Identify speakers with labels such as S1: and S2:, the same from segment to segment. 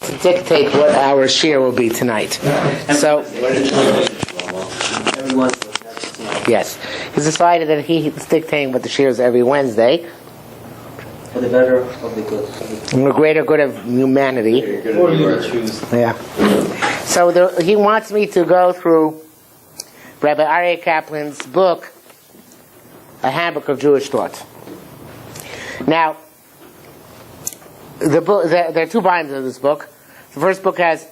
S1: to dictate what our shir will be tonight. So, yes, he's decided that he's dictating what the shir is every Wednesday.
S2: For the better of the good.
S1: For the greater good of humanity.
S2: Or you would choose.
S1: Yeah. So he wants me to go through Rabbi Aryeh Kaplan's book, A Handbook of Jewish Thought. Now, the book, there are two volumes of this book. The first book has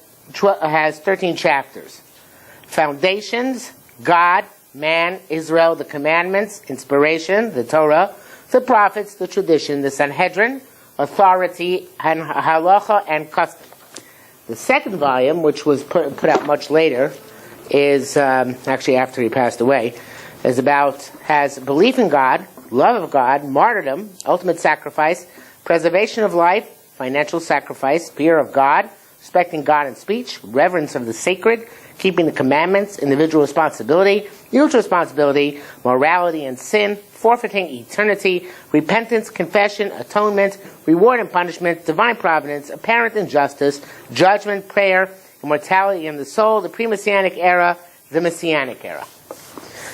S1: 13 chapters. Foundations, God, man, Israel, the commandments, inspiration, the Torah, the prophets, the tradition, the Sanhedrin, authority, and halacha, and custom. The second volume, which was put out much later, is actually after he passed away, has belief in God, love of God, martyrdom, ultimate sacrifice, preservation of life, financial sacrifice, fear of God, respecting God in speech, reverence of the sacred, keeping the commandments, individual responsibility, mutual responsibility, morality and sin, forfeiting eternity, repentance, confession, atonement, reward and punishment, divine providence, apparent injustice, judgment, prayer, immortality in the soul, the pre-Messianic era, the Messianic era.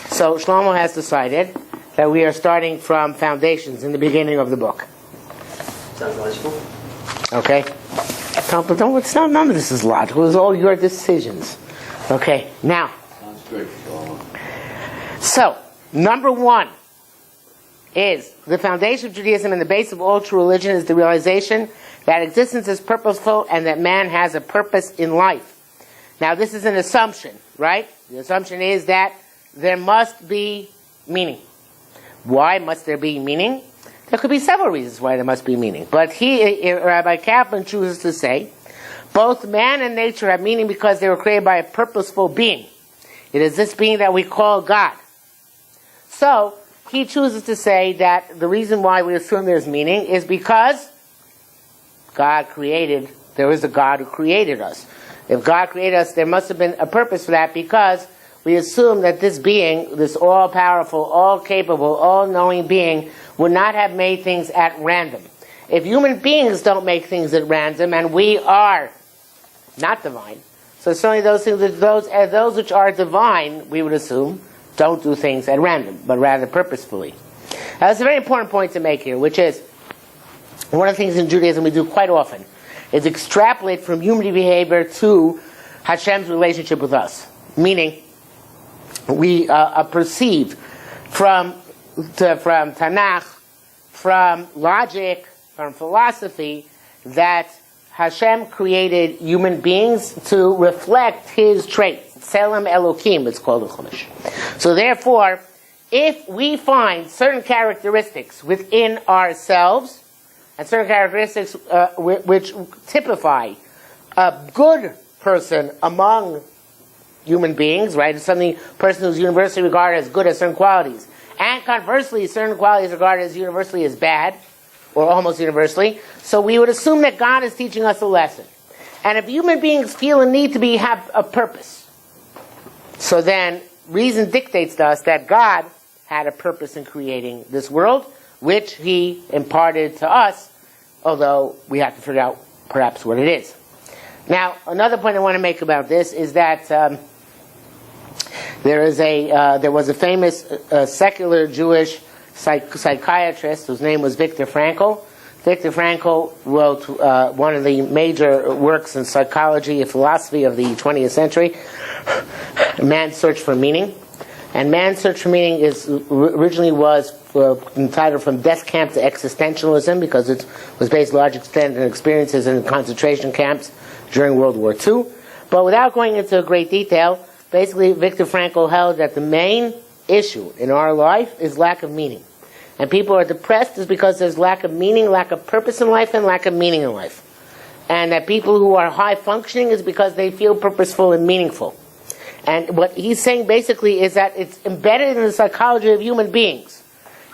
S1: So Shlomo has decided that we are starting from foundations in the beginning of the book.
S2: Sounds logical.
S1: Okay? None of this is logical. It's all your decisions. Okay, now.
S3: Sounds good, Shlomo.
S1: So, number one is the foundation of Judaism and the base of all true religion is the realization that existence is purposeful and that man has a purpose in life. Now, this is an assumption, right? The assumption is that there must be meaning. Why must there be meaning? There could be several reasons why there must be meaning. But Rabbi Kaplan chooses to say, both man and nature have meaning because they were created by a purposeful being. It is this being that we call God. So, he chooses to say that the reason why we assume there's meaning is because there is a God who created us. If God created us, there must have been a purpose for that because we assume that this being, this all-powerful, all-capable, all-knowing being, would not have made things at random. If human beings don't make things at random, and we are not divine, so certainly those which are divine, we would assume, don't do things at random, but rather purposefully. That's a very important point to make here, which is, one of the things in Judaism we do quite often is extrapolate from human behavior to Hashem's relationship with us. Meaning, we perceive from Tanakh, from logic, from philosophy, that Hashem created human beings to reflect His traits. Tselem Elokim, it's called in Chumash. So therefore, if we find certain characteristics within ourselves, and certain characteristics which typify a good person among human beings, right? It's something, person who's universally regarded as good as certain qualities. And conversely, certain qualities regarded as universally as bad, or almost universally. So we would assume that God is teaching us a lesson. And if human beings feel a need to have a purpose, so then reason dictates to us that God had a purpose in creating this world, which He imparted to us, although we have to figure out perhaps what it is. Now, another point I want to make about this is that there was a famous secular Jewish psychiatrist whose name was Viktor Frankl. Viktor Frankl wrote one of the major works in psychology and philosophy of the 20th century, Man's Search for Meaning. And Man's Search for Meaning originally was entitled From Death Camp to Existentialism, because it was based to a large extent on experiences in concentration camps during World War II. But without going into great detail, basically Viktor Frankl held that the main issue in our life is lack of meaning. And people are depressed is because there's lack of meaning, lack of purpose in life, and lack of meaning in life. And that people who are high functioning is because they feel purposeful and meaningful. And what he's saying basically is that it's embedded in the psychology of human beings.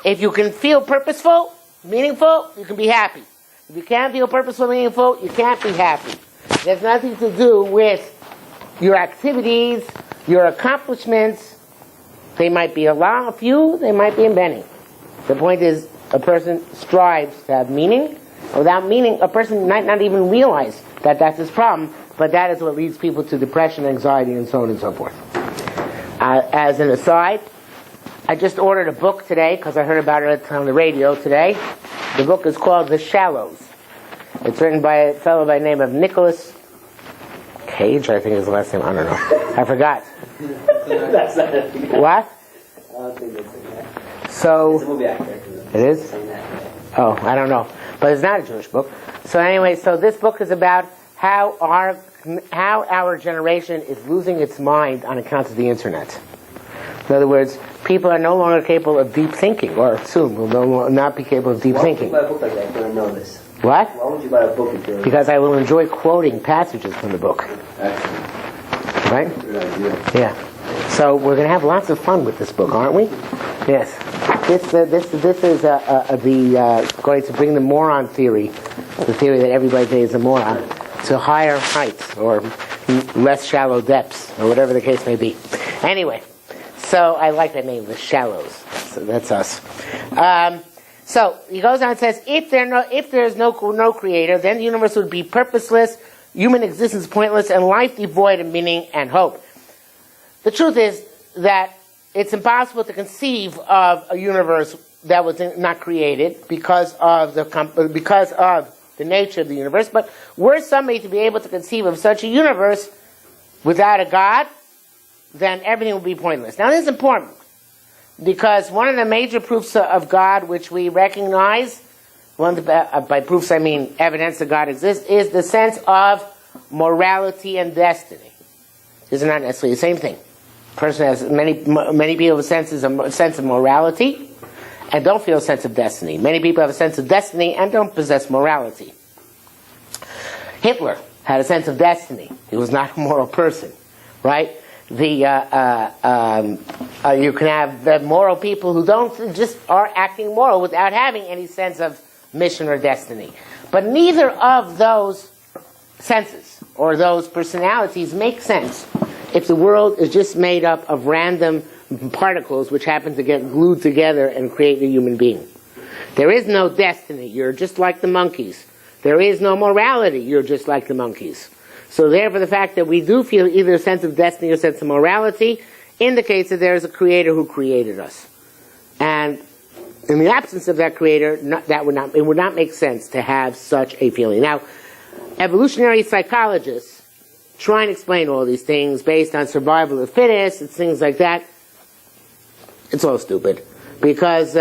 S1: If you can feel purposeful, meaningful, you can be happy. If you can't feel purposeful, meaningful, you can't be happy. It has nothing to do with your activities, your accomplishments. They might be a few, they might be many. The point is, a person strives to have meaning. Without meaning, a person might not even realize that that's his problem, but that is what leads people to depression, anxiety, and so on and so forth. As an aside, I just ordered a book today because I heard about it on the radio today. The book is called The Shallows. It's written by a fellow by the name of Nicholas Cage, I think is the last name. I don't know. I forgot.
S2: That's not it.
S1: What?
S2: I don't think that's it.
S1: So,
S2: It's a movie actor.
S1: it is? Oh, I don't know. But it's not a Jewish book. So anyway, so this book is about how our generation is losing its mind on account of the internet. In other words, people are no longer capable of deep thinking, or soon will not be capable of deep thinking.
S2: Why would you buy a book like that if you don't know this?
S1: What?
S2: Why would you buy a book if you don't know?
S1: Because I will enjoy quoting passages from the book.
S3: Excellent.
S1: Right?
S3: Good idea.
S1: Yeah. So we're going to have lots of fun with this book, aren't we? Yes. This is going to bring the moron theory, the theory that everybody is a moron, to higher heights or less shallow depths or whatever the case may be. Anyway, so I like that name, The Shallows. So that's us. So he goes on and says, if there is no creator, then the universe would be purposeless, human existence pointless, and life devoid of meaning and hope. The truth is that it's impossible to conceive of a universe that was not created because of the nature of the universe. But were somebody to be able to conceive of such a universe without a God, then everything would be pointless. Now this is important because one of the major proofs of God which we recognize, by proofs I mean evidence that God exists, is the sense of morality and destiny. These are not necessarily the same thing. A person has many people have a sense of morality and don't feel a sense of destiny. Many people have a sense of destiny and don't possess morality. Hitler had a sense of destiny. He was not a moral person, right? You can have moral people who just are acting moral without having any sense of mission or destiny. But neither of those senses or those personalities make sense if the world is just made up of random particles which happen to get glued together and create a human being. There is no destiny. You're just like the monkeys. There is no morality. You're just like the monkeys. So therefore the fact that we do feel either a sense of destiny or a sense of morality indicates that there is a creator who created us. And in the absence of that creator, it would not make sense to have such a feeling. Now, evolutionary psychologists try and explain all these things based on survival of the fittest and things like that. It's all stupid. Because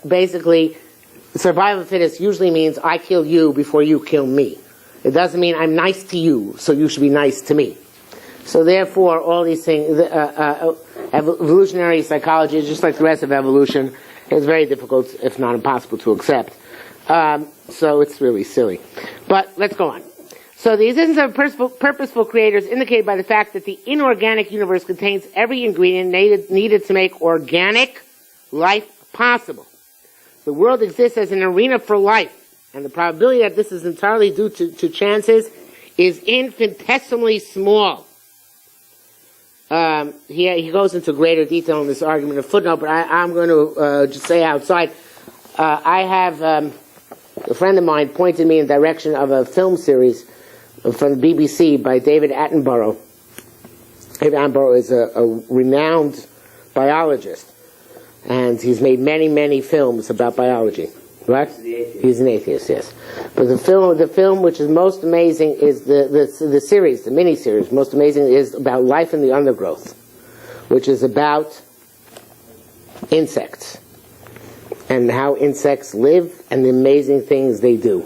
S1: basically, survival of the fittest usually means I kill you before you kill me. It doesn't mean I'm nice to you, so you should be nice to me. So therefore, all these things, evolutionary psychology, just like the rest of evolution, is very difficult, if not impossible, to accept. So it's really silly. But let's go on. So the existence of purposeful creators is indicated by the fact that the inorganic universe contains every ingredient needed to make organic life possible. The world exists as an arena for life, and the probability that this is entirely due to chances is infinitesimally small. He goes into greater detail in this argument of footnote, but I'm going to just say outside, I have a friend of mine pointed me in the direction of a film series from the BBC by David Attenborough. David Attenborough is a renowned biologist, and he's made many films about biology. Right? He's an atheist, yes. But the film which is most amazing is the series, the mini-series. Most amazing is about life in the undergrowth, which is about insects and how insects live and the amazing things they do.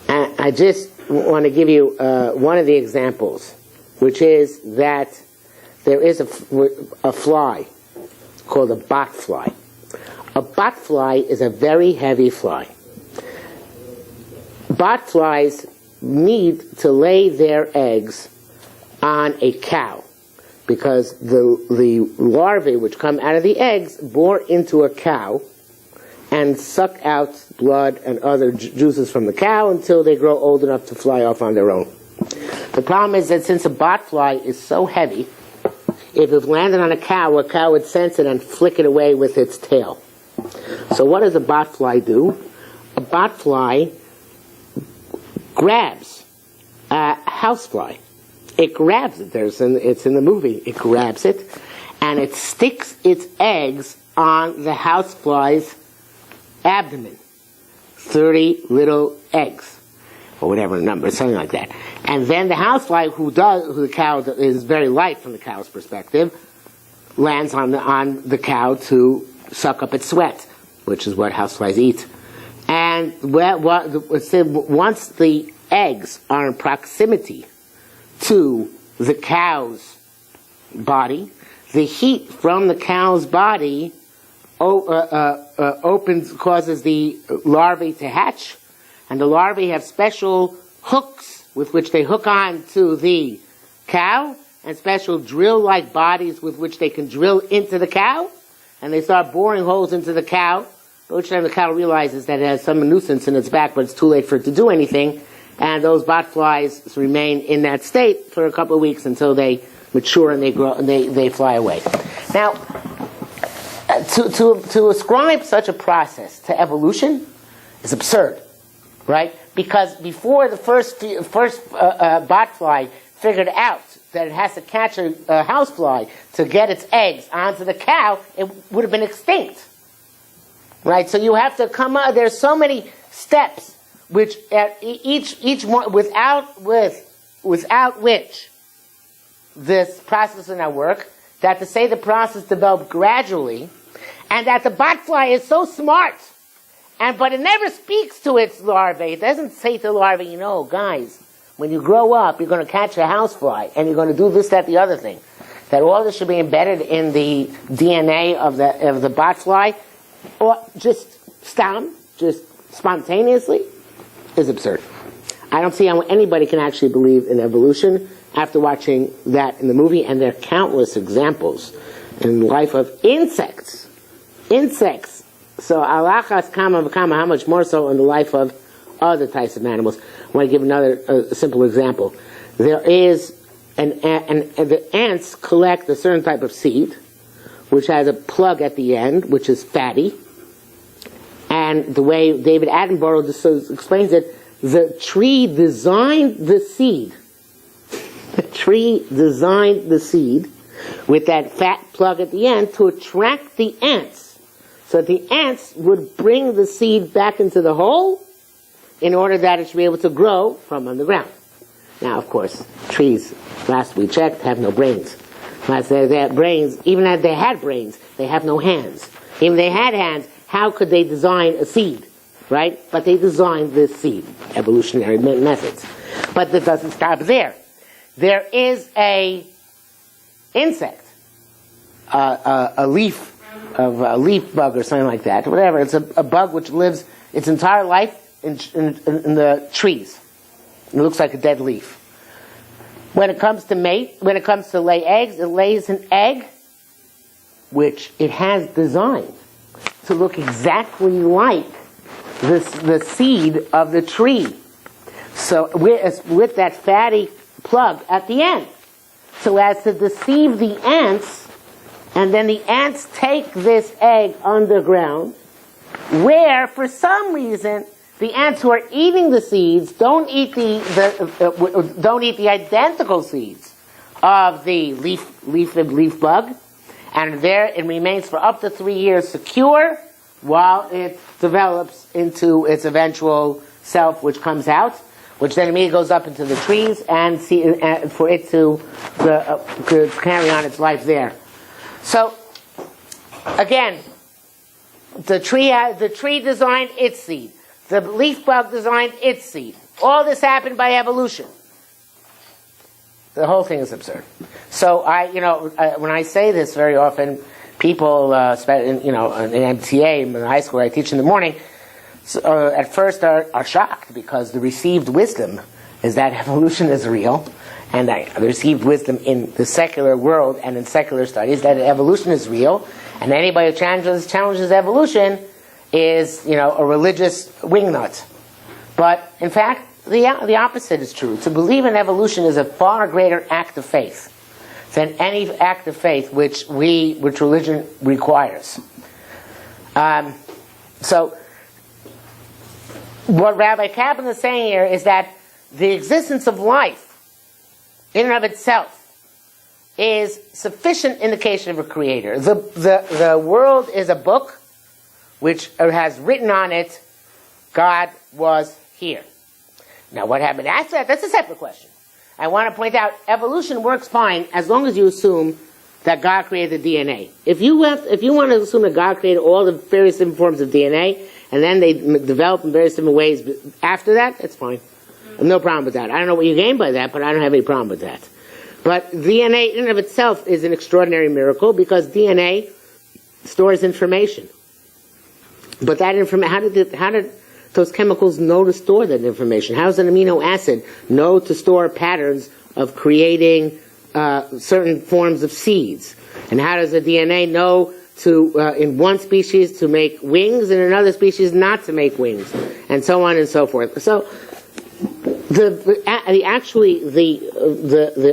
S1: And I just want to give you one of the examples, which is that there is a fly called a botfly. A botfly is a very heavy fly. Botflies need to lay their eggs on a cow because the larvae which come out of the eggs bore into a cow and suck out blood and other juices from the cow until they grow old enough to fly off on their own. The problem is that since a botfly is so heavy, if it landed on a cow would sense it and flick it away with its tail. So what does a botfly do? A botfly grabs housefly. It grabs it. It's in the movie. It grabs it, and it sticks its eggs on the housefly's abdomen. 30 little eggs, or whatever number, something like that. And then the housefly, who the cow is very light from the cow's perspective, lands on the cow to suck up its sweat, which is what houseflies eat. And once the eggs are in proximity to the cow's body, the heat from the cow's body causes the larvae to hatch, and the larvae have special hooks with which they hook on to the cow, and special drill-like bodies with which they can drill into the cow, and they start boring holes into the cow, by which time the cow realizes that it has some nuisance in its back, but it's too late for it to do anything, and those botflies remain in that state for a couple of weeks until they mature and they grow and they fly away. Now, to ascribe such a process to evolution is absurd, right? Because before the first botfly figured out that it has to catch a housefly to get its eggs onto the cow, it would have been extinct, right? So you have to come out. There's so many steps which each one without which this process will not work. That to say the process developed gradually, and that the botfly is so smart, but it never speaks to its larvae. It doesn't say to the larvae, guys, when you grow up, you're going to catch a housefly, and you're going to do this, that, the other thing. That all this should be embedded in the DNA of the botfly, or just spontaneously, is absurd. I don't see how anybody can actually believe in evolution after watching that in the movie, and there are countless examples in the life of insects. So alachas kama v'kama, how much more so in the life of other types of animals. I want to give another simple example. There is the ants collect a certain type of seed, which has a plug at the end, which is fatty. And the way David Attenborough explains it, the tree designed the seed. The tree designed the seed with that fat plug at the end to attract the ants. So that the ants would bring the seed back into the hole in order that it should be able to grow from underground. Now, of course, trees, last we checked, have no brains. Last they had brains, even if they had brains, they have no hands. Even if they had hands, how could they design a seed, right? But they designed this seed, evolutionary methods. But that doesn't stop there. There is a insect, a leaf bug or something like that, whatever. It's a bug which lives its entire life in the trees. It looks like a dead leaf. When it comes to lay eggs, it lays an egg which it has designed to look exactly like the seed of the tree. So with that fatty plug at the end, so as to deceive the ants, and then the ants take this egg underground, where for some reason the ants who are eating the seeds don't eat the identical seeds of the leaf bug, and there it remains for up to 3 years secure while it develops into its eventual self, which comes out, which then immediately goes up into the trees and for it to carry on its life there. So again, the tree designed its seed. The leaf bug designed its seed. All this happened by evolution. The whole thing is absurd. So when I say this very often, people, in MTA, in high school, I teach in the morning, at first are shocked because the received wisdom is that evolution is real, and the received wisdom in the secular world and in secular studies that evolution is real, and anybody who challenges evolution is, a religious wingnut. But in fact, the opposite is true. To believe in evolution is a far greater act of faith than any act of faith which religion requires. So what Rabbi Kaplan is saying here is that the existence of life, in and of itself, is sufficient indication of a creator. The world is a book which has written on it, God was here. Now what happened after that, that's a separate question. I want to point out, evolution works fine as long as you assume that God created the DNA. If you want to assume that God created all the various different forms of DNA, and then they develop in various different ways after that, that's fine. No problem with that. I don't know what you gain by that, but I don't have any problem with that. But DNA in and of itself is an extraordinary miracle because DNA stores information. But that information, how did those chemicals know to store that information? How does an amino acid know to store patterns of creating certain forms of seeds? And how does the DNA know to, in one species, to make wings, and in another species not to make wings, and so on and so forth? So, the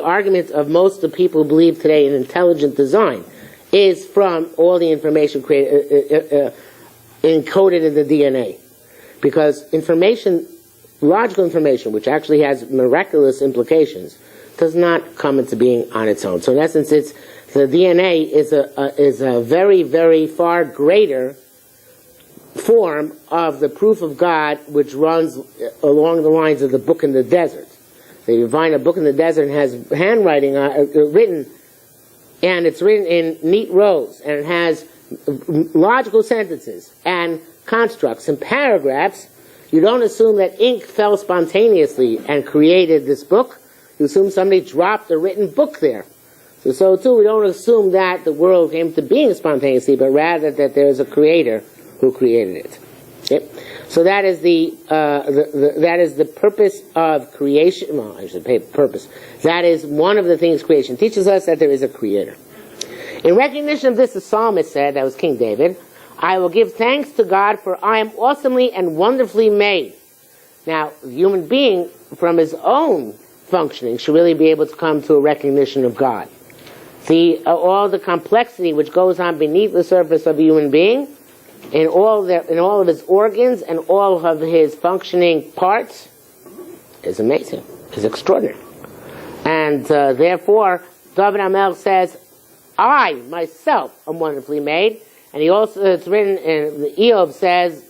S1: argument of most of the people who believe today in intelligent design is from all the information created, encoded in the DNA. Because information, logical information, which actually has miraculous implications, does not come into being on its own. So in essence, the DNA is a very, very far greater form of the proof of God, which runs along the lines of the book in the desert. So you find a book in the desert and has handwriting written, and it's written in neat rows, and it has logical sentences and constructs and paragraphs. You don't assume that ink fell spontaneously and created this book. You assume somebody dropped a written book there. So too, we don't assume that the world came to being spontaneously, but rather that there is a creator who created it. Okay? So that is that is the purpose of creation. Well, I should say purpose. That is one of the things creation teaches us, that there is a creator. In recognition of this, the psalmist said, that was King David, I will give thanks to God, for I am awesomely and wonderfully made. Now, the human being, from his own functioning, should really be able to come to a recognition of God. All the complexity which goes on beneath the surface of a human being, in all of his organs and all of his functioning parts, is amazing, is extraordinary. And therefore, David HaMelech says, I, myself, am wonderfully made. And he also, it's written in the Eob says,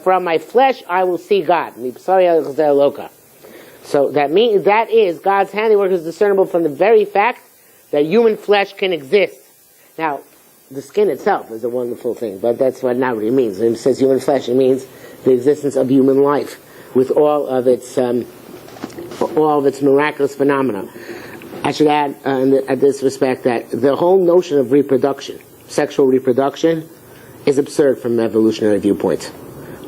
S1: from my flesh I will see God. So that is, God's handiwork is discernible from the very fact that human flesh can exist. Now, the skin itself is a wonderful thing, but that's not what it means. When it says human flesh, it means the existence of human life with all of its miraculous phenomena. I should add, in this respect, that the whole notion of reproduction, sexual reproduction, is absurd from an evolutionary viewpoint.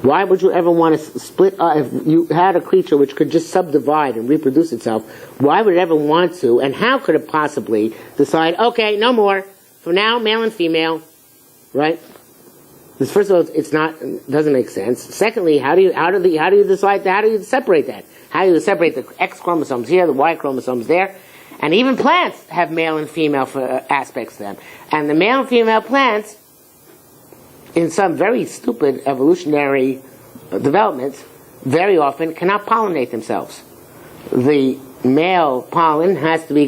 S1: Why would you ever want to split up? If you had a creature which could just subdivide and reproduce itself, why would it ever want to, and how could it possibly decide, okay, no more, for now, male and female, right? Because first of all, it doesn't make sense. Secondly, how do you decide that? How do you separate that? How do you separate the X chromosomes here, the Y chromosomes there? And even plants have male and female aspects to them. And the male and female plants, in some very stupid evolutionary developments, very often cannot pollinate themselves. The male pollen has to be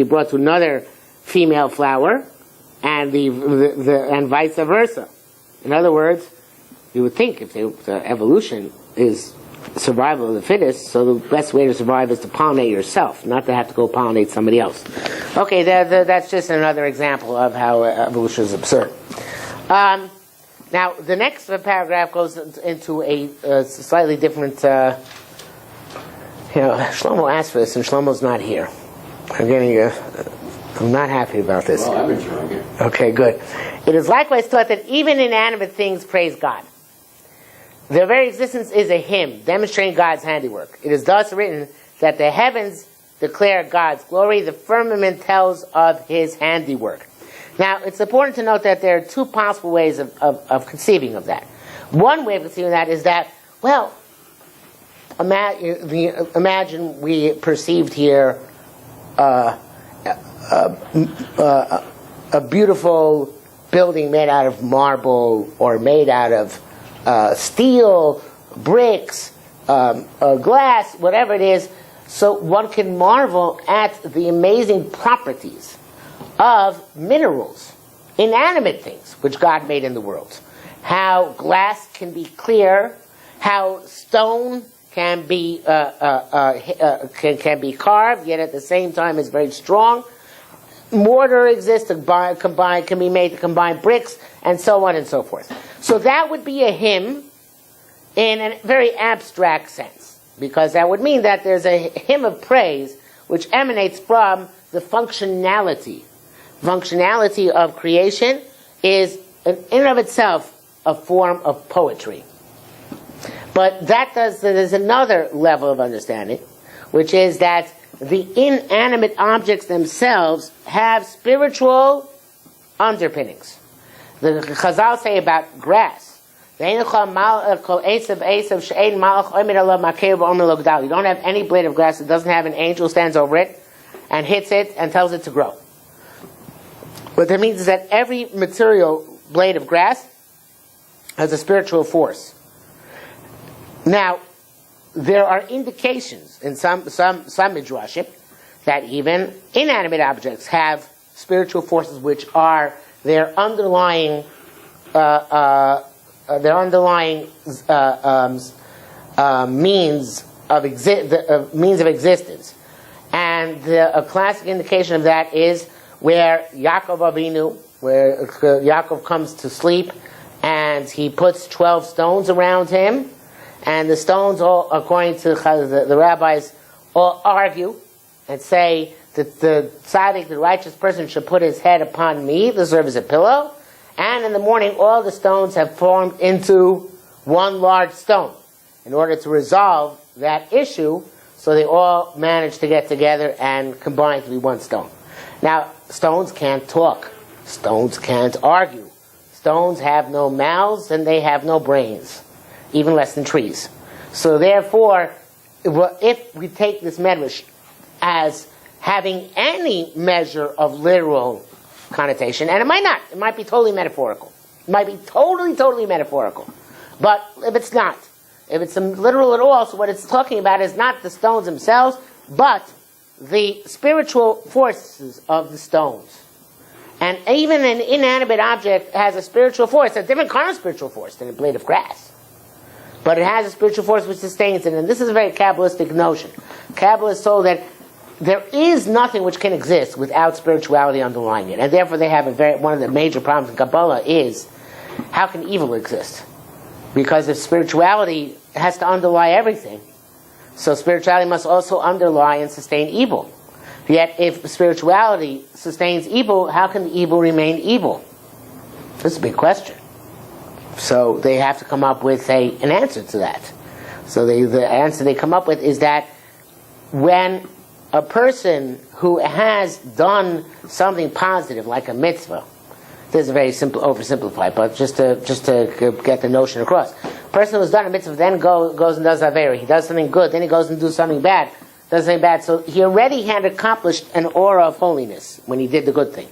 S1: brought to another female flower, and and vice versa. In other words, you would think if evolution is survival of the fittest, so the best way to survive is to pollinate yourself, not to have to go pollinate somebody else. Okay, that's just another example of how evolution is absurd. Now, the next paragraph goes into a slightly different, Shlomo asked for this, and Shlomo's not here. I'm not happy about this.
S3: Well, I've been trying it.
S1: Okay, good. It is likewise taught that even inanimate things praise God. Their very existence is a hymn, demonstrating God's handiwork. It is thus written that the heavens declare God's glory, the firmament tells of His handiwork. Now, it's important to note that there are two possible ways of conceiving of that. One way of conceiving of that is that, well, imagine we perceived here a beautiful building made out of marble or made out of steel, bricks, glass, whatever it is, so one can marvel at the amazing properties of minerals, inanimate things, which God made in the world. How glass can be clear, how stone can be can be carved, yet at the same time is very strong. Mortar exists can be made to combine bricks, and so on and so forth. So that would be a hymn in a very abstract sense, because that would mean that there's a hymn of praise which emanates from the functionality. Functionality of creation is in and of itself a form of poetry. But there's another level of understanding, which is that the inanimate objects themselves have spiritual underpinnings. The Chazal say about grass, you don't have any blade of grass that doesn't have an angel stands over it and hits it and tells it to grow. What that means is that every material blade of grass has a spiritual force. Now, there are indications in some midrashim that even inanimate objects have spiritual forces, which are their underlying means of existence. And a classic indication of that is where Yaakov Avinu, where Yaakov comes to sleep, and he puts 12 stones around him. And the stones, all, according to the rabbis, all argue and say that the tzaddik, the righteous person, should put his head upon me to serve as a pillow. And in the morning, all the stones have formed into one large stone in order to resolve that issue. So they all manage to get together and combine to be one stone. Now, stones can't talk. Stones can't argue. Stones have no mouths and they have no brains, even less than trees. So therefore, if we take this medrash as having any measure of literal connotation, and it might not, it might be totally metaphorical. It might be totally metaphorical. But if it's not, if it's literal at all, so what it's talking about is not the stones themselves, but the spiritual forces of the stones. And even an inanimate object has a spiritual force, a different kind of spiritual force than a blade of grass. But it has a spiritual force which sustains it. And this is a very Kabbalistic notion. Kabbalists told that there is nothing which can exist without spirituality underlying it. And therefore they have one of the major problems in Kabbalah is, how can evil exist? Because if spirituality has to underlie everything, so spirituality must also underlie and sustain evil. Yet if spirituality sustains evil, how can the evil remain evil? This is a big question. So they have to come up with an answer to that. So the answer they come up with is that when a person who has done something positive, like a mitzvah, this is very simple, oversimplified, but just to get the notion across. A person who's done a mitzvah then goes and does avera. He does something good, then he goes and does something bad. Does something bad. So he already had accomplished an aura of holiness when he did the good thing.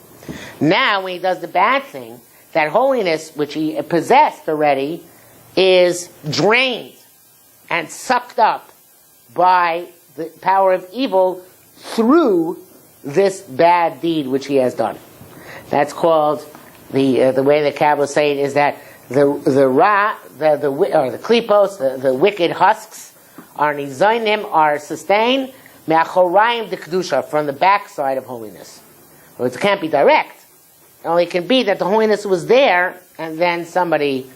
S1: Now, when he does the bad thing, that holiness which he possessed already is drained and sucked up by the power of evil through this bad deed which he has done. That's called the way the Kabbalists say it is that the klipos, the wicked husks, are nizainim, are sustained me'achorayim de kedusha, from the backside of holiness. So it can't be direct. It only can be that the holiness was there, and then somebody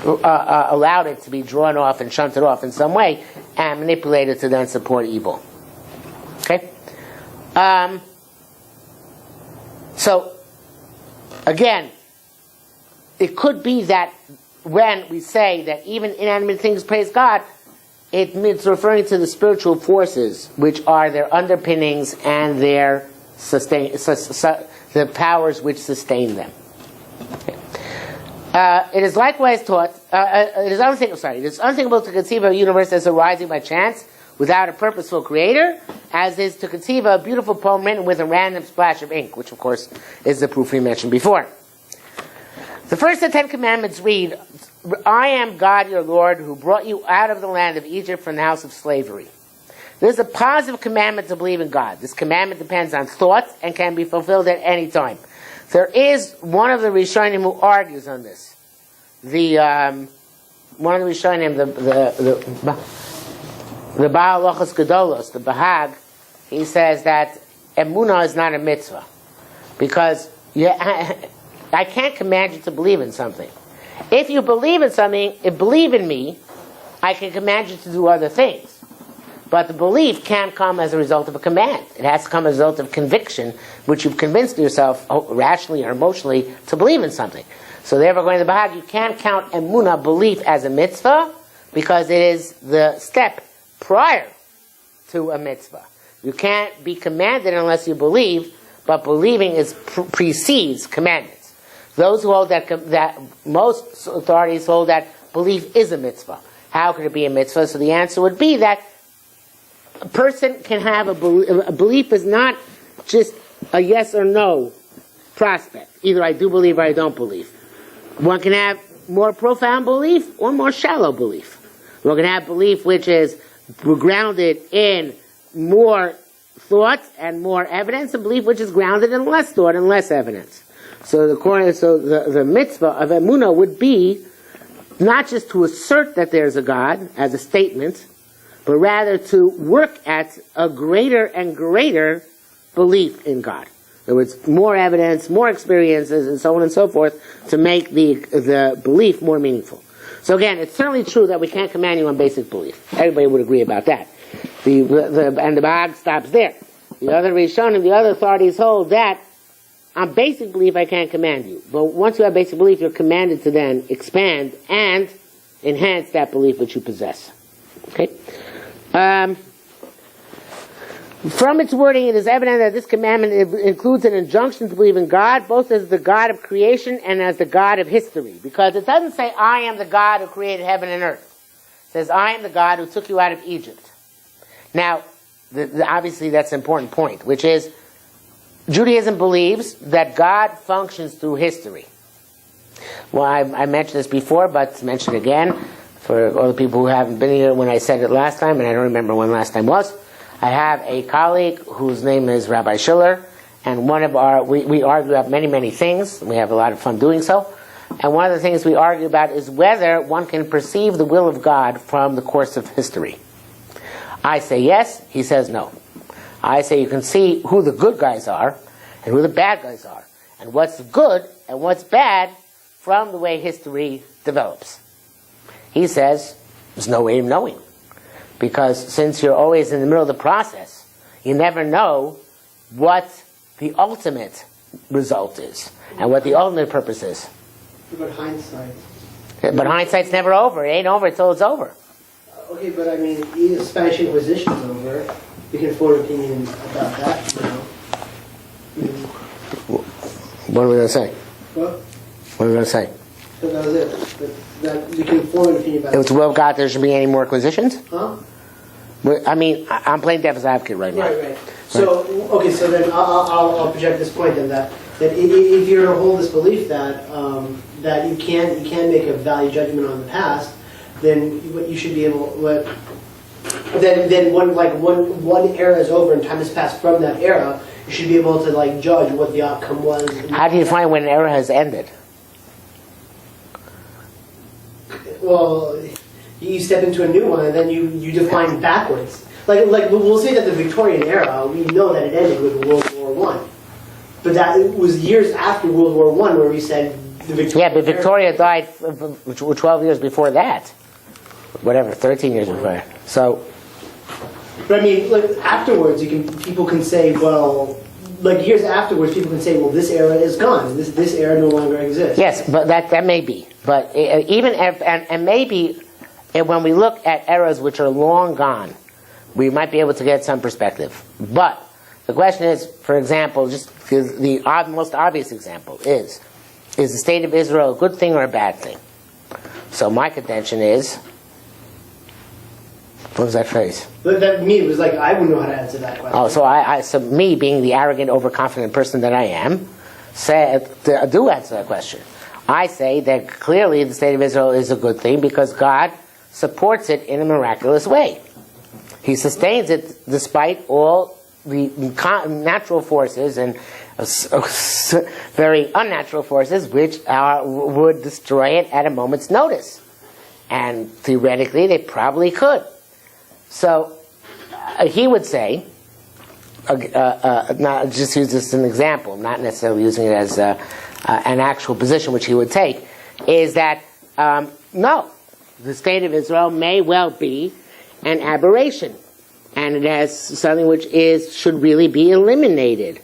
S1: allowed it to be drawn off and shunted off in some way, and manipulated to then support evil. Okay? So, again, it could be that when we say that even inanimate things praise God, it's referring to the spiritual forces, which are their underpinnings and their the powers which sustain them. Okay. It is likewise taught. It is unthinkable to conceive of a universe as arising by chance, without a purposeful creator, as is to conceive of a beautiful poem written with a random splash of ink, which of course is the proof we mentioned before. The first of the Ten Commandments read, I am God your Lord who brought you out of the land of Egypt from the house of slavery. This is a positive commandment to believe in God. This commandment depends on thought and can be fulfilled at any time. There is one of the Rishonim who argues on this. One of the Rishonim, the Baal Lochos Gedolos, the Bahag, he says that emunah is not a mitzvah. Because I can't command you to believe in something. If you believe in something, believe in me, I can command you to do other things. But the belief can't come as a result of a command. It has to come as a result of conviction, which you've convinced yourself, rationally or emotionally, to believe in something. So therefore, going to the Bahag, you can't count emunah, belief, as a mitzvah, because it is the step prior to a mitzvah. You can't be commanded unless you believe, but believing precedes commandments. Those who hold that most authorities hold that belief is a mitzvah. How could it be a mitzvah? So the answer would be that a person can have a belief is not just a yes or no prospect. Either I do believe or I don't believe. One can have more profound belief or more shallow belief. One can have belief which is grounded in more thought and more evidence, and belief which is grounded in less thought and less evidence. So the mitzvah of emunah would be not just to assert that there's a God as a statement, but rather to work at a greater and greater belief in God. In other words, more evidence, more experiences, and so on and so forth, to make the belief more meaningful. So again, it's certainly true that we can't command you on basic belief. Everybody would agree about that. And the Bahag stops there. The other Rishonim, the other authorities hold that on basic belief I can't command you. But once you have basic belief, you're commanded to then expand and enhance that belief which you possess. Okay? From its wording, it is evident that this commandment includes an injunction to believe in God, both as the God of creation and as the God of history. Because it doesn't say, I am the God who created heaven and earth. It says, I am the God who took you out of Egypt. Now, obviously that's an important point, which is, Judaism believes that God functions through history. Well, I mentioned this before, but to mention it again, for all the people who haven't been here when I said it last time, and I don't remember when last time was, I have a colleague whose name is Rabbi Schiller, and we argue about many, many things. We have a lot of fun doing so. And one of the things we argue about is whether one can perceive the will of God from the course of history. I say yes, he says no. I say you can see who the good guys are and who the bad guys are, and what's good and what's bad from the way history develops. He says there's no way of knowing, because since you're always in the middle of the process, you never know what the ultimate result is and what the ultimate purpose is.
S3: But hindsight.
S1: But hindsight's never over. It ain't over until it's over.
S3: Okay, but I mean, the Spanish Inquisition's over. You can form an opinion about that, you know.
S1: What are we going to say?
S3: What?
S1: What are we going to say?
S3: So that was it. But that you can form an opinion about
S1: If it's the will of God, there should be any more acquisitions?
S3: Huh?
S1: I mean, I'm playing devil's advocate right now.
S3: Right. So, okay, so then I'll project this point then, that if you're to hold this belief that that you can't make a value judgment on the past, then what you should be able then when one era is over and time has passed from that era, you should be able to judge what the outcome was.
S1: How do you find when an era has ended?
S3: Well, you step into a new one and then you define backwards. Like we'll say that the Victorian era, we know that it ended with World War I. But that it was years after World War I where we said the Victorian
S1: Yeah, but Victoria died 12 years before that. Whatever, 13 years before. So,
S3: but I mean, afterwards, people can say, well, years afterwards, people can say, well, this era is gone. This era no longer exists.
S1: yes, but that may be. But even if, and maybe when we look at eras which are long gone, we might be able to get some perspective. But the question is, for example, just the most obvious example is the state of Israel a good thing or a bad thing? So my contention is, what was that phrase?
S3: That me was I wouldn't know how to answer that question.
S1: Oh, so me being the arrogant, overconfident person that I am, do answer that question. I say that clearly the state of Israel is a good thing because God supports it in a miraculous way. He sustains it despite all the natural forces and very unnatural forces which would destroy it at a moment's notice. And theoretically, they probably could. So he would say, not just use this as an example, not necessarily using it as an actual position which he would take, is that no, the state of Israel may well be an aberration, and it has something which should really be eliminated.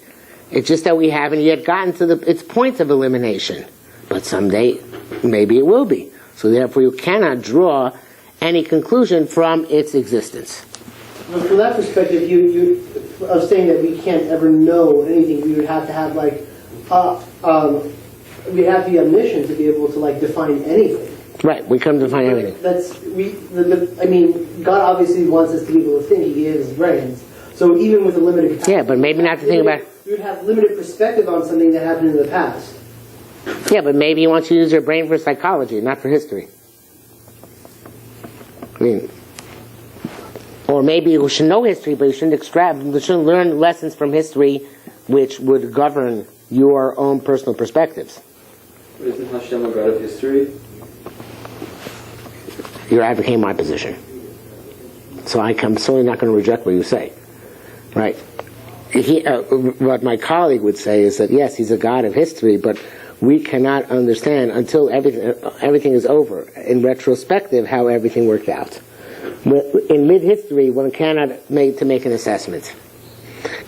S1: It's just that we haven't yet gotten to its point of elimination, but someday maybe it will be. So therefore, you cannot draw any conclusion from its existence.
S3: Well, from that perspective, you of saying that we can't ever know anything, we would have to have we'd have to be omniscient to be able to define anything.
S1: Right, we couldn't define everything.
S3: God obviously wants us to be able to think. He gave us brains, so even with a limited capacity,
S1: yeah, but maybe not to think about.
S3: We would have limited perspective on something that happened in the past.
S1: Yeah, but maybe you want to use your brain for psychology, not for history. I mean, or maybe you should know history, but you shouldn't learn lessons from history which would govern your own personal perspectives.
S4: But isn't Hashem a God of history?
S1: You're advocating my position. So I'm certainly not going to reject what you say. Right? What my colleague would say is that, yes, he's a God of history, but we cannot understand until everything is over, in retrospective, how everything worked out. In mid-history, one cannot make an assessment.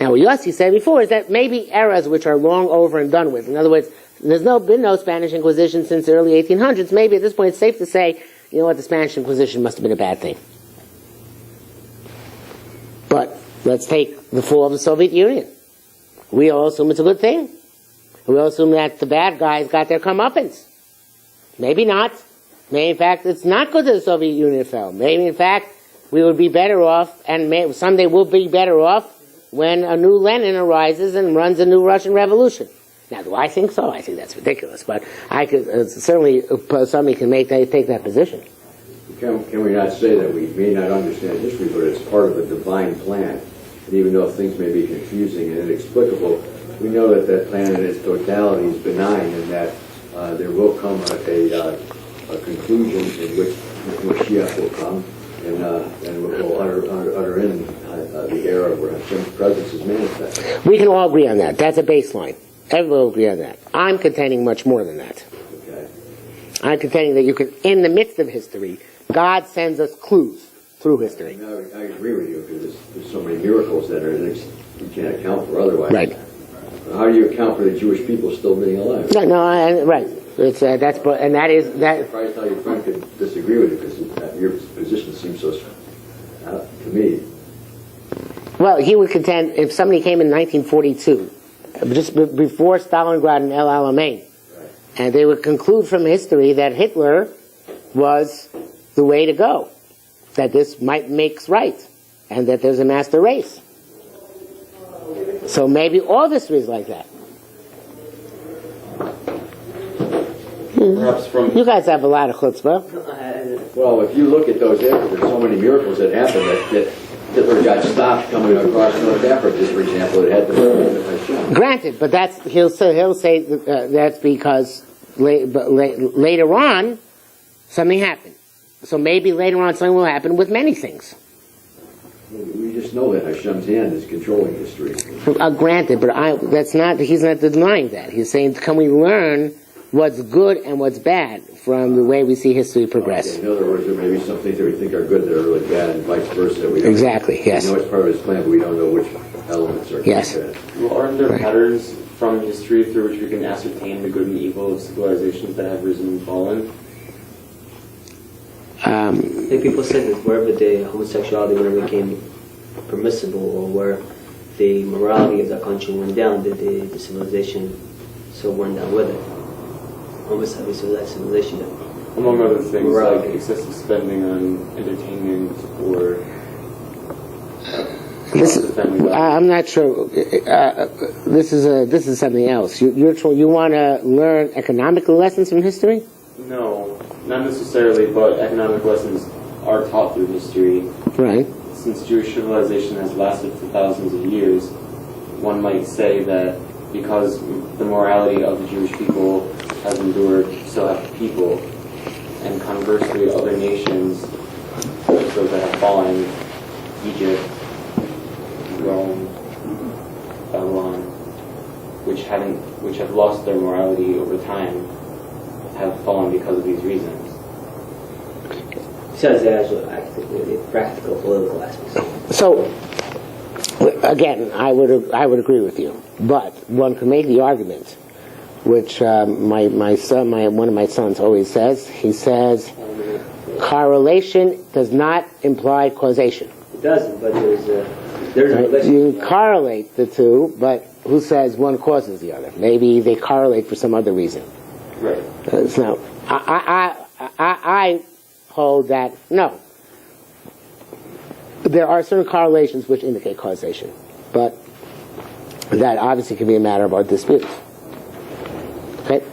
S1: Now, what Yossi said before is that maybe eras which are long over and done with. In other words, there's been no Spanish Inquisition since the early 1800s. Maybe at this point it's safe to say, you know what, the Spanish Inquisition must have been a bad thing. But let's take the fall of the Soviet Union. We all assume it's a good thing. We all assume that the bad guys got their comeuppance. Maybe not. Maybe, in fact, it's not good that the Soviet Union fell. Maybe, in fact, we would be better off, and someday we'll be better off when a new Lenin arises and runs a new Russian Revolution. Now, do I think so? I think that's ridiculous. But I could certainly, somebody can take that position.
S5: Can we not say that we may not understand history, but it's part of a divine plan? And even though things may be confusing and inexplicable, we know that that plan in its totality is benign, and that there will come a conclusion in which Mashiach will come, and will usher in the era where Hashem's presence is manifested.
S1: We can all agree on that. That's a baseline. Everyone will agree on that. I'm containing much more than that.
S5: Okay.
S1: I'm containing that in the midst of history, God sends us clues through history.
S5: I agree with you, because there's so many miracles that you can't account for otherwise.
S1: Right.
S5: How do you account for the Jewish people still being alive?
S1: Right. It's that.
S5: I'm surprised how your friend could disagree with you, because your position seems so to me.
S1: Well, he would contend if somebody came in 1942, just before Stalingrad and El Alamein,
S5: Right.
S1: and they would conclude from history that Hitler was the way to go, that this makes right, and that there's a master race. So maybe all history is like that.
S4: Perhaps from...
S1: You guys have a lot of chutzpah.
S5: Well, if you look at those there's so many miracles that happened that Hitler got stopped coming across North Africa, for example. It had to be Hashem.
S1: Granted, but he'll say that's because later on something happened. So maybe later on something will happen with many things.
S5: We just know that Hashem's hand is controlling history.
S1: Granted, but he's not denying that. He's saying, can we learn what's good and what's bad from the way we see history progress?
S5: In other words, there may be some things that we think are good that are really bad, and vice versa.
S1: Exactly, yes.
S5: We know it's part of his plan, but we don't know which elements are
S1: Yes.
S5: bad.
S4: Well, aren't there patterns from history through which we can ascertain the good and evil of civilizations that have risen and fallen?
S2: I think people said that wherever the homosexuality became permissible, or where the morality of that country went down, the civilization so went down with it. Almost every civilization.
S4: Among other things,
S2: Morality.
S4: like excessive spending on entertainment or
S1: I'm not sure. This is something else. You want to learn economic lessons from history?
S4: No, not necessarily, but economic lessons are taught through history.
S1: Right.
S4: Since Jewish civilization has lasted for thousands of years, one might say that because the morality of the Jewish people has endured, so have the people. And conversely, other nations, those that have fallen, Egypt, Rome, Babylon, which have lost their morality over time, have fallen because of these reasons.
S2: Besides the actual practical political aspects.
S1: So, again, I would agree with you, but one could make the argument, which one of my sons always says. He says, correlation does not imply causation.
S2: It doesn't, but there's a relationship.
S1: You can correlate the two, but who says one causes the other? Maybe they correlate for some other reason.
S4: Right.
S1: So I hold that no. There are certain correlations which indicate causation, but that obviously can be a matter of our disputes. Okay,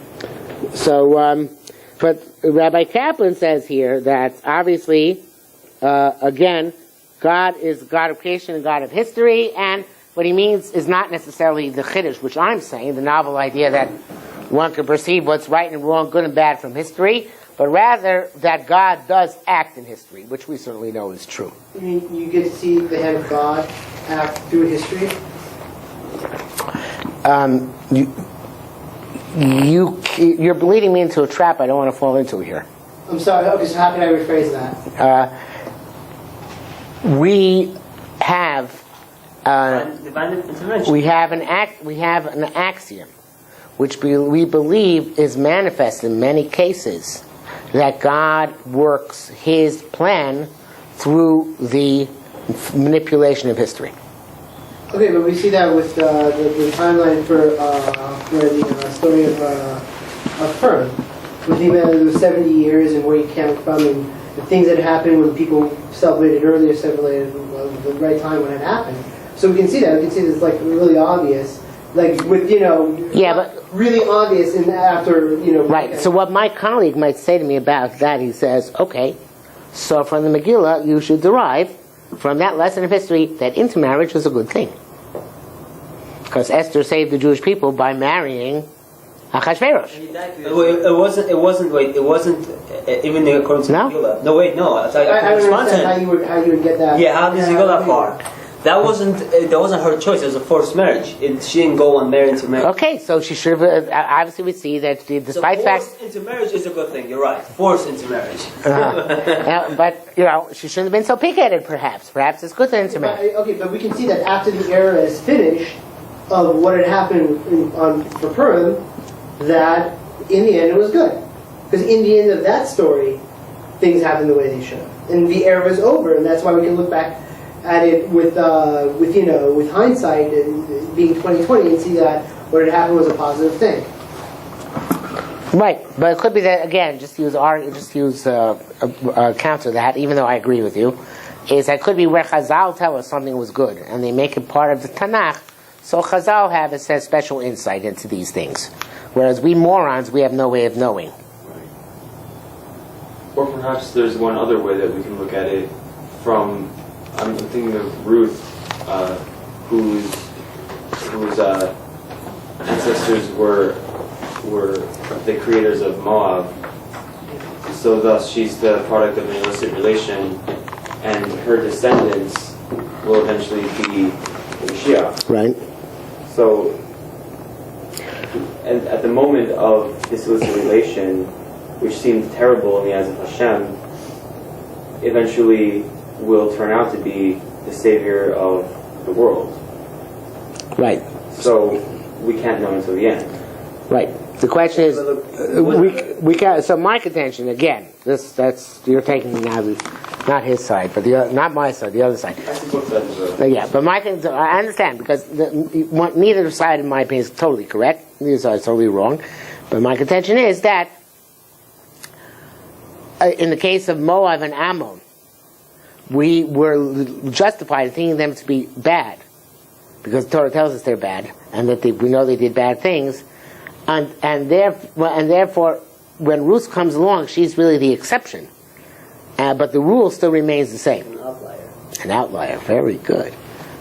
S1: so but Rabbi Kaplan says here that obviously, again, God is God of creation and God of history, and what he means is not necessarily the chiddush, which I'm saying, the novel idea that one can perceive what's right and wrong, good and bad from history, but rather that God does act in history, which we certainly know is true.
S3: I mean, you get to see the hand of God act through history?
S1: You're leading me into a trap I don't want to fall into here.
S3: I'm sorry, okay, so how can I rephrase that?
S1: We have
S2: Divine intervention.
S1: we have an axiom which we believe is manifest in many cases, that God works his plan through the manipulation of history.
S3: Okay, but we see that with the timeline for the story of Purim. With the 70 years and where he came from and the things that happened when people celebrated earlier, celebrated the right time when it happened. So we can see that. We can see that it's like really obvious. Like with,
S1: Yeah, but
S3: really obvious in after,
S1: right. So what my colleague might say to me about that, he says, okay, so from the Megillah you should derive from that lesson of history that intermarriage is a good thing. Because Esther saved the Jewish people by marrying Achashverosh.
S2: It wasn't even according to
S1: No?
S2: Megillah. No, wait, no.
S3: I don't understand how you would get that.
S2: Yeah, how does he go that far? That wasn't her choice. It was a forced marriage. She didn't go on marrying to marry.
S1: Okay, so she should have, obviously we see that despite
S2: so
S1: fact...
S2: forced intermarriage is a good thing, you're right. Forced intermarriage.
S1: But, she shouldn't have been so pig-headed, perhaps. Perhaps it's good to intermarry.
S3: Okay, but we can see that after the era is finished of what had happened for Purim, that in the end it was good. Because in the end of that story, things happened the way they should have. And the era is over, and that's why we can look back at it with hindsight and being 2020 and see that what had happened was a positive thing.
S1: Right, but it could be that, again, just use counter that, even though I agree with you, is that could be where Chazal tell us something was good, and they make it part of the Tanakh, so Chazal have a special insight into these things. Whereas we morons, we have no way of knowing.
S4: Or perhaps there's one other way that we can look at it from, I'm thinking of Ruth, whose ancestors were the creators of Moab. So thus she's the product of an illicit relation, and her descendants will eventually be the Mashiach.
S1: Right.
S4: So, and at the moment of this illicit relation, which seemed terrible in the eyes of Hashem, eventually will turn out to be the savior of the world.
S1: Right.
S4: So we can't know until the end.
S1: Right. The question is, we can. So my contention again, that's you're taking now, not his side, but not my side, the other side.
S4: I see both sides of it.
S1: Yeah, but I understand because neither side, in my opinion, is totally correct. Neither side is totally wrong. But my contention is that in the case of Moab and Ammon, we were justified in thinking them to be bad, because the Torah tells us they're bad, and that we know they did bad things, and therefore, when Ruth comes along, she's really the exception, but the rule still remains the same.
S2: An outlier.
S1: An outlier, very good.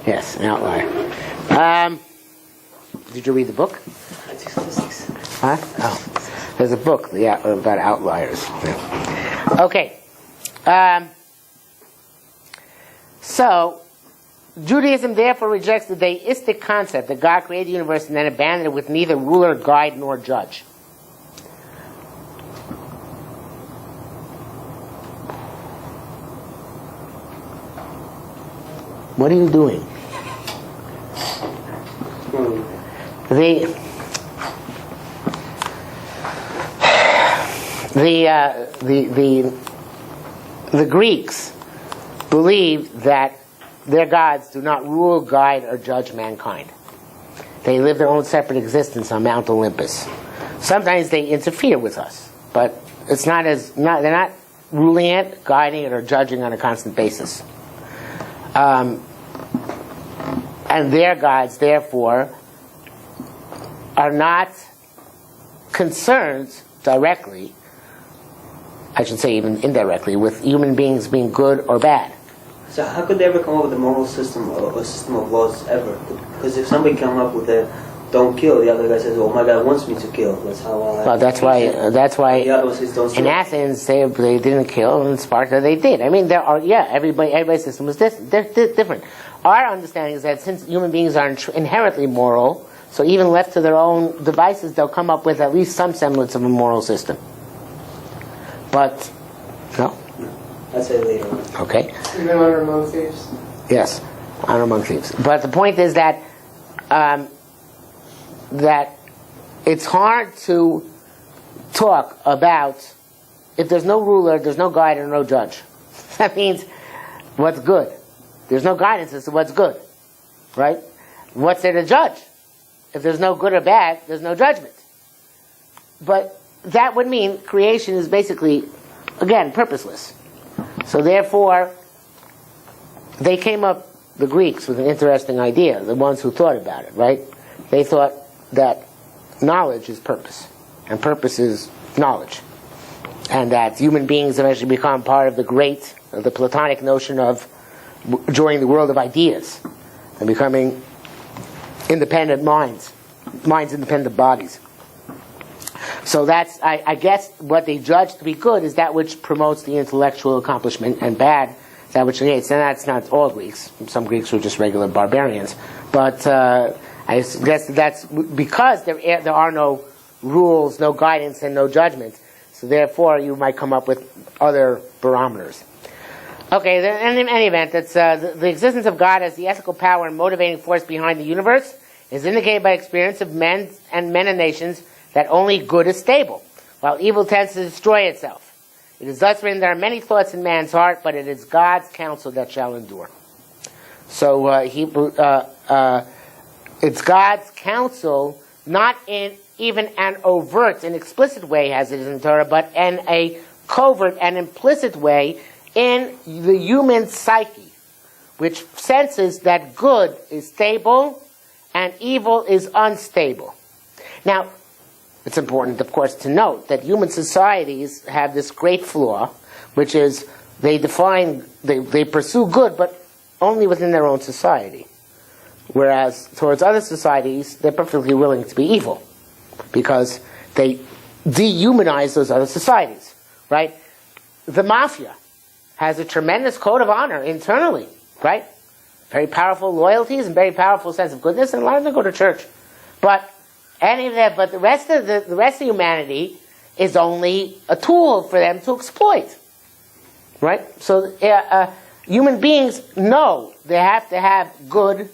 S1: Yes, an outlier. Did you read the book?
S2: Statistics.
S1: Huh? Oh, there's a book about outliers. Yeah. Okay. So, Judaism therefore rejects the deistic concept that God created the universe and then abandoned it with neither ruler, guide, nor judge. What are you doing? The Greeks believed that their gods do not rule, guide, or judge mankind. They live their own separate existence on Mount Olympus. Sometimes they interfere with us, but they're not ruling it, guiding it, or judging on a constant basis. And their gods, therefore, are not concerned directly, I should say even indirectly, with human beings being good or bad.
S2: So how could they ever come up with a moral system or a system of laws ever? Because if somebody come up with a don't kill, the other guy says, "Oh, my God wants me to kill." That's how.
S1: Well, that's why.
S2: The other one says, "Don't steal."
S1: In Athens, they didn't kill, and in Sparta they did. I mean, there are everybody's system was different. Our understanding is that since human beings are inherently moral, so even left to their own devices, they'll come up with at least some semblance of a moral system. But no.
S2: I'd say later on.
S1: Okay.
S3: Even honor among thieves.
S1: Yes, honor among thieves. But the point is that that it's hard to talk about if there's no ruler, there's no guide, and no judge. That means what's good. There's no guidance as to what's good, right? What's there to judge? If there's no good or bad, there's no judgment. But that would mean creation is basically, again, purposeless. So therefore, they came up, the Greeks, with an interesting idea, the ones who thought about it, right? They thought that knowledge is purpose, and purpose is knowledge. And that human beings eventually become part of the Platonic notion of joining the world of ideas, and becoming independent minds independent of bodies. So that's, I guess, what they judge to be good is that which promotes the intellectual accomplishment, and bad, that which negates. And that's not all Greeks. Some Greeks were just regular barbarians. But I guess that's because there are no rules, no guidance, and no judgment. So therefore, you might come up with other barometers. Okay, in any event, it's, the existence of God as the ethical power and motivating force behind the universe is indicated by experience of men and nations that only good is stable, while evil tends to destroy itself. It is thus written, there are many thoughts in man's heart, but it is God's counsel that shall endure. So it's God's counsel, not in even an overt and explicit way as it is in the Torah, but in a covert and implicit way in the human psyche, which senses that good is stable and evil is unstable. Now, it's important, of course, to note that human societies have this great flaw, which is they pursue good, but only within their own society. Whereas towards other societies, they're perfectly willing to be evil, because they dehumanize those other societies, right? The mafia has a tremendous code of honor internally, right? Very powerful loyalties and very powerful sense of goodness, and a lot of them go to church. But the rest of humanity is only a tool for them to exploit, right? So human beings know they have to have good,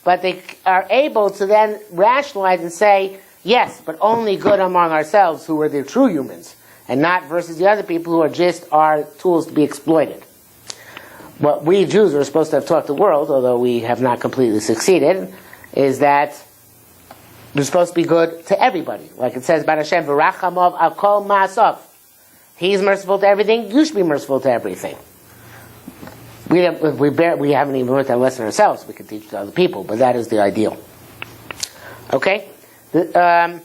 S1: but they are able to then rationalize and say, yes, but only good among ourselves, who are the true humans, and not versus the other people who are just our tools to be exploited. What we Jews are supposed to have taught the world, although we have not completely succeeded, is that we're supposed to be good to everybody. Like it says about Hashem, V'rachamov akol ma'asav. He's merciful to everything, you should be merciful to everything. We haven't even learned that lesson ourselves. We can teach it to other people, but that is the ideal. Okay? I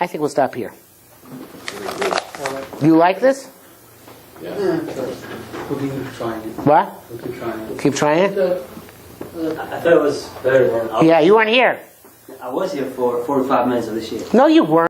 S1: think we'll stop here. You like this?
S5: Yeah.
S6: We'll keep trying it.
S1: What?
S6: We'll keep trying it.
S1: Keep trying it?
S2: I thought it was better than.
S1: Yeah, you weren't here.
S2: I was here for 45 minutes of this year.
S1: No, you weren't.